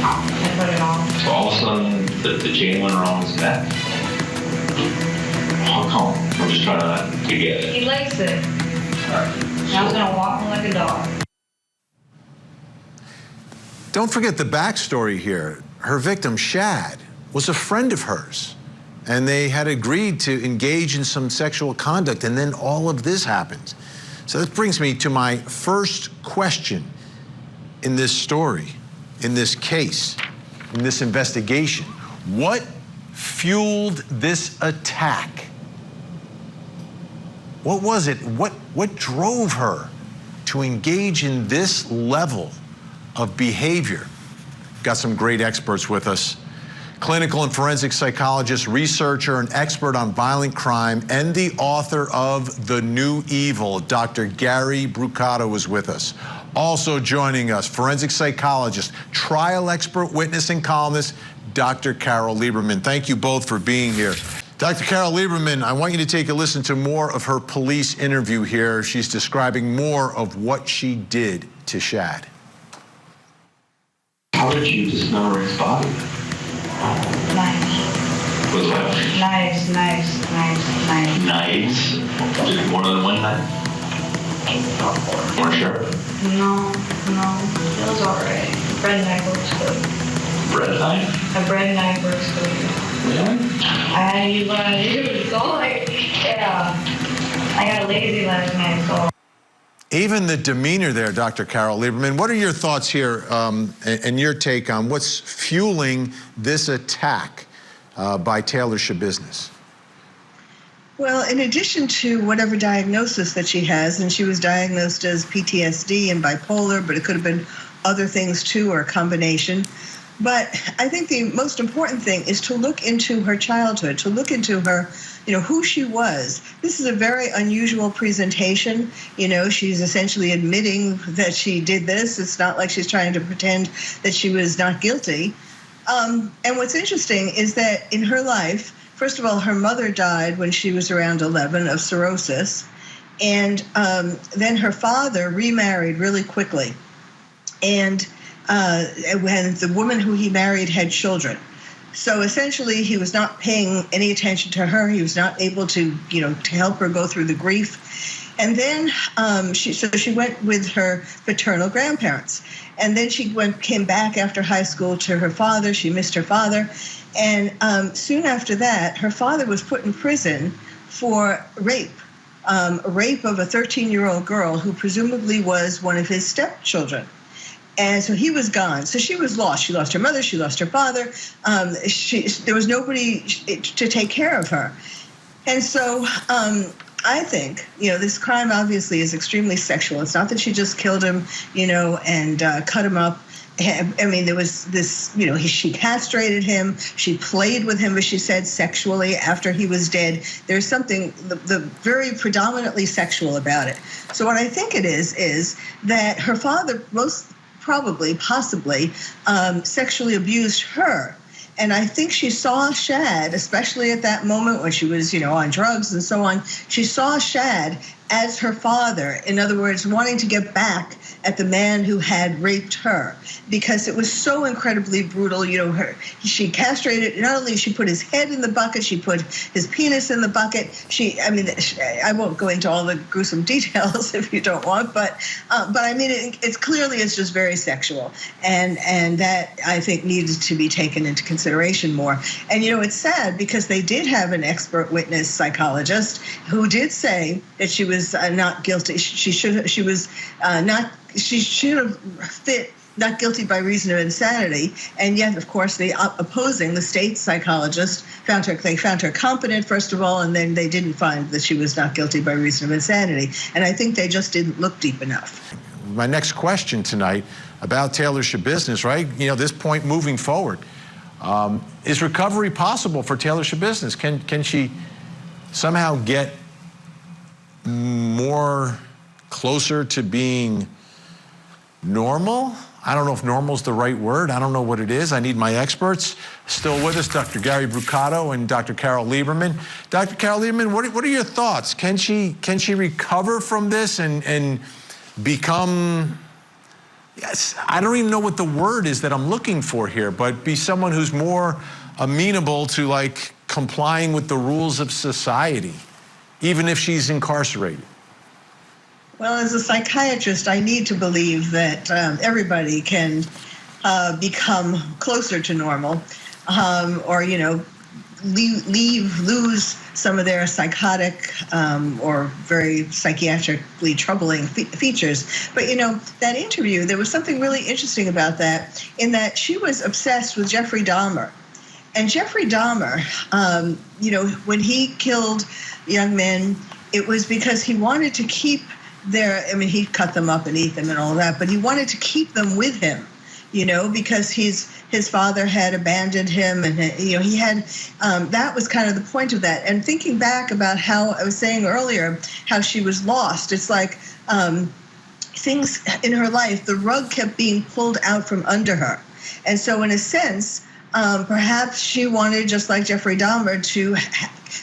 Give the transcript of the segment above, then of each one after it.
I put it on. So all of a sudden, the chain went around his neck. How come? I'm just trying to get it. He likes it. All right. Now he's gonna walk him like a dog. Don't forget the backstory here. Her victim, Shad, was a friend of hers, and they had agreed to engage in some sexual conduct, and then all of this happened. So that brings me to my first question in this story, in this case, in this investigation. What fueled this attack? What was it? What drove her to engage in this level of behavior? Got some great experts with us. Clinical and forensic psychologist, researcher, and expert on violent crime, and the author of The New Evil, Dr. Gary Brucato is with us. Also joining us, forensic psychologist, trial expert, witness, and columnist, Dr. Carol Lieberman. Thank you both for being here. Dr. Carol Lieberman, I want you to take a listen to more of her police interview here. She's describing more of what she did to Shad. How did you dismember his body? Knives. With what? Knives. Knives? Just more than one knife? More sharp? No. It was alright. Bread knife works good. Bread knife? A bread knife works good. Really? I had to use one of these, so yeah. I got lazy last night, so. Even the demeanor there, Dr. Carol Lieberman, what are your thoughts here and your take on what's fueling this attack by Taylor Schabusiness? Well, in addition to whatever diagnosis that she has, and she was diagnosed as PTSD and bipolar, but it could have been other things too, or a combination. But I think the most important thing is to look into her childhood, to look into her, who she was. This is a very unusual presentation. She's essentially admitting that she did this. It's not like she's trying to pretend that she was not guilty. And what's interesting is that in her life, first of all, her mother died when she was around 11 of cirrhosis. And then her father remarried really quickly. And when the woman who he married had children. So essentially, he was not paying any attention to her. He was not able to, to help her go through the grief. And then she went with her paternal grandparents. And then she came back after high school to her father. She missed her father. And soon after that, her father was put in prison for rape. Rape of a 13-year-old girl who presumably was one of his stepchildren. And so he was gone. So she was lost. She lost her mother. She lost her father. There was nobody to take care of her. And so I think, this crime obviously is extremely sexual. It's not that she just killed him, and cut him up. I mean, there was this, she castrated him. She played with him, as she said, sexually after he was dead. There's something the very predominantly sexual about it. So what I think it is that her father possibly sexually abused her. And I think she saw Shad, especially at that moment when she was, on drugs and so on. She saw Shad as her father. In other words, wanting to get back at the man who had raped her, because it was so incredibly brutal. She castrated. Not only she put his head in the bucket, she put his penis in the bucket. I won't go into all the gruesome details if you don't want, but I mean, it's clearly it's just very sexual, and that I think needs to be taken into consideration more. And it's sad because they did have an expert witness psychologist who did say that she was not guilty. She should have fit not guilty by reason of insanity, and yet, of course, the state psychologist found her competent, first of all, and then they didn't find that she was not guilty by reason of insanity. And I think they just didn't look deep enough. My next question tonight about Taylor Schabusiness, right? This point moving forward, is recovery possible for Taylor Schabusiness? Can she somehow get more closer to being normal? I don't know if normal is the right word. I don't know what it is. I need my experts. Still with us, Dr. Gary Brucato and Dr. Carol Lieberman. Dr. Carol Lieberman, what are your thoughts? Can she recover from this and become yes, I don't even know what the word is that I'm looking for here, but be someone who's more amenable to like complying with the rules of society, even if she's incarcerated? Well, as a psychiatrist, I need to believe that everybody can become closer to normal, or lose some of their psychotic or very psychiatrically troubling features. But that interview, there was something really interesting about that, in that she was obsessed with Jeffrey Dahmer. And Jeffrey Dahmer, when he killed young men, it was because he wanted to keep he cut them up and eat them and all that, but he wanted to keep them with him, because his father had abandoned him, and he had that was kind of the point of that. And thinking back about how I was saying earlier, how she was lost, it's like things in her life, the rug kept being pulled out from under her. And so in a sense, perhaps she wanted, just like Jeffrey Dahmer, to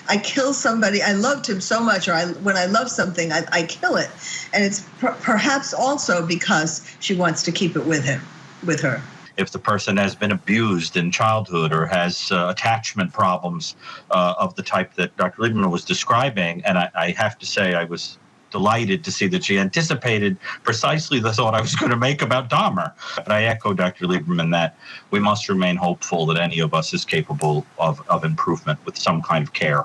I kill somebody, I loved him so much, or when I love something, I kill it. And it's perhaps also because she wants to keep it with her. If the person has been abused in childhood or has attachment problems of the type that Dr. Lieberman was describing, and I have to say I was delighted to see that she anticipated precisely the thought I was going to make about Dahmer. But I echo Dr. Lieberman that we must remain hopeful that any of us is capable of improvement with some kind of care.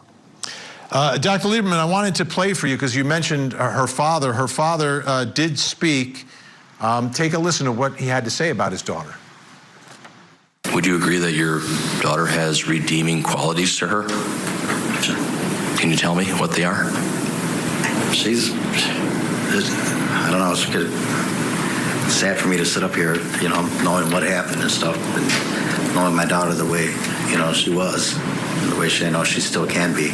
Dr. Lieberman, I wanted to play for you because you mentioned her father. Her father did speak. Take a listen to what he had to say about his daughter. Would you agree that your daughter has redeeming qualities to her? Can you tell me what they are? I don't know, it's sad for me to sit up here, knowing what happened and stuff, and knowing my daughter the way, she was, and the way she still can be.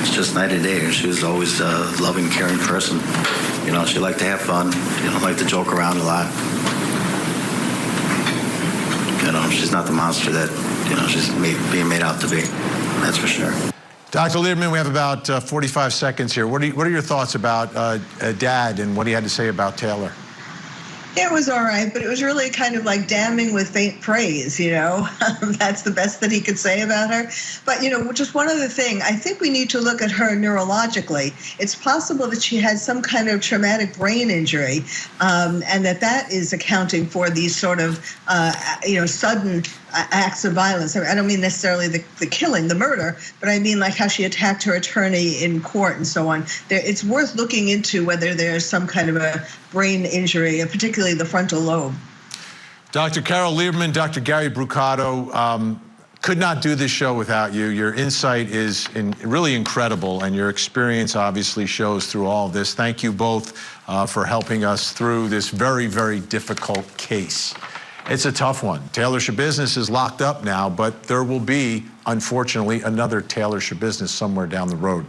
It's just night and day, and she was always a loving, caring person. She liked to have fun, liked to joke around a lot. She's not the monster that, she's being made out to be, that's for sure. Dr. Lieberman, we have about 45 seconds here. What are your thoughts about Dad and what he had to say about Taylor? It was all right, but it was really kind of like damning with faint praise, That's the best that he could say about her. But, just one other thing, I think we need to look at her neurologically. It's possible that she had some kind of traumatic brain injury, and that is accounting for these sort of, sudden acts of violence. I don't mean necessarily the killing, the murder, but I mean like how she attacked her attorney in court and so on. It's worth looking into whether there's some kind of a brain injury, particularly the frontal lobe. Dr. Carol Lieberman, Dr. Gary Brucato, could not do this show without you. Your insight is really incredible, and your experience obviously shows through all of this. Thank you both for helping us through this very, very difficult case. It's a tough one. Taylor Schabusiness is locked up now, but there will be, unfortunately, another Taylor Schabusiness somewhere down the road.